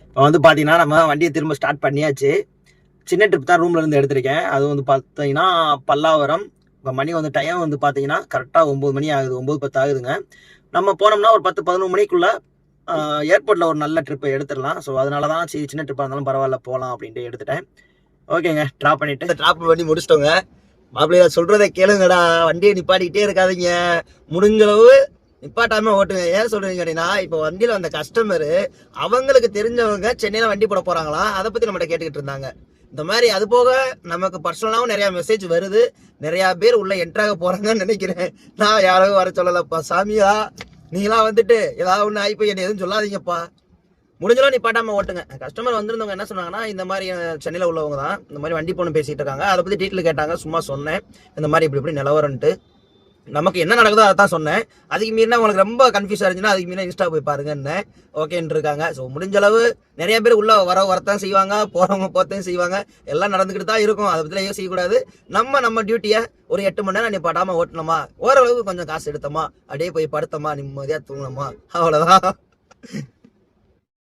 இப்போ வந்து பார்த்தீங்கன்னா நம்ம வண்டியை திரும்ப ஸ்டார்ட் பண்ணியாச்சு. சின்ன ட்ரிப் தான் ரூம்ல இருந்து எடுத்திருக்கேன். அது வந்து பார்த்தீங்கன்னா பல்லாவரம். இப்போ மணி வந்து டைம் வந்து பார்த்தீங்கன்னா கரெக்டாக 9 மணி ஆகுது, 9:10 ஆகுதுங்க. நம்ம போனோம்னா ஒரு 10, 11 மணிக்குள்ள ஏர்போர்ட்ல ஒரு நல்ல ட்ரிப்பை எடுத்துடலாம். ஸோ அதனால தான் சரி சின்ன ட்ரிப்பாக இருந்தாலும் பரவாயில்ல போகலாம் அப்படின்ட்டு எடுத்துட்டேன். ஓகேங்க, ட்ராப் பண்ணிட்டு ட்ராப் பண்ணி முடிச்சிட்டோங்க. மாப்பிள்ளையா சொல்றதை கேளுங்கடா, வண்டியை நிப்பாட்டிக்கிட்டே இருக்காதீங்க, முடிஞ்சளவு நிப்பாட்டாம ஓட்டுங்க. ஏன் சொல்றீங்க கேட்டீங்கன்னா, இப்போ வண்டியில வந்த கஸ்டமரு அவங்களுக்கு தெரிஞ்சவங்க சென்னையில வண்டி போட போறாங்களாம். அதை பத்தி நம்மகிட்ட கேட்டுக்கிட்டு இருந்தாங்க. இந்த மாதிரி அது போக நமக்கு பர்சனலாகவும் நிறைய மெசேஜ் வருது. நிறைய பேர் உள்ள என்ட்ராக போறாங்கன்னு நினைக்கிறேன். நான் யாரும் வர சொல்லலப்பா சாமியா, நீங்களாம் வந்துட்டு ஏதாவது ஒன்று ஆகி போய் என்ன எதுவும் சொல்லாதீங்கப்பா. முடிஞ்சளவு நிப்பாட்டாம ஓட்டுங்க. கஸ்டமர் வந்திருந்தவங்க என்ன சொன்னாங்கன்னா, இந்த மாதிரி சென்னையில் உள்ளவங்க தான் இந்த மாதிரி வண்டி போகணும் பேசிட்டு இருக்காங்க. அதை பற்றி டீட்டெயில் கேட்டாங்க. சும்மா சொன்னேன் இந்த மாதிரி இப்படி நிலவரன்ட்டு. நமக்கு என்ன நடக்குதோ அதை தான் சொன்னேன். அதுக்கு மீறினா உங்களுக்கு ரொம்ப கன்ஃபியூஸாக இருந்துச்சுன்னா அதுக்கு மீறினா இன்ஸ்டா போய் பாருங்கன்னு ஓகேன்னு இருக்காங்க. ஸோ முடிஞ்சளவு நிறைய பேர் உள்ள வரத்தான் செய்வாங்க, போகிறவங்க போகிறதையும் செய்வாங்க. எல்லாம் நடந்துக்கிட்டு தான் இருக்கும். அதை பற்றிலாம் யோசிக்கக்கூடாது. நம்ம டியூட்டியை ஒரு 8 மணி நேரம் நிப்பாட்டாமல் ஓட்டணுமா, ஓரளவுக்கு கொஞ்சம் காசு எடுத்தோமா, அப்படியே போய் படுத்தோமா, நிம்மதியாக தூங்கணுமா, அவ்வளோதான்.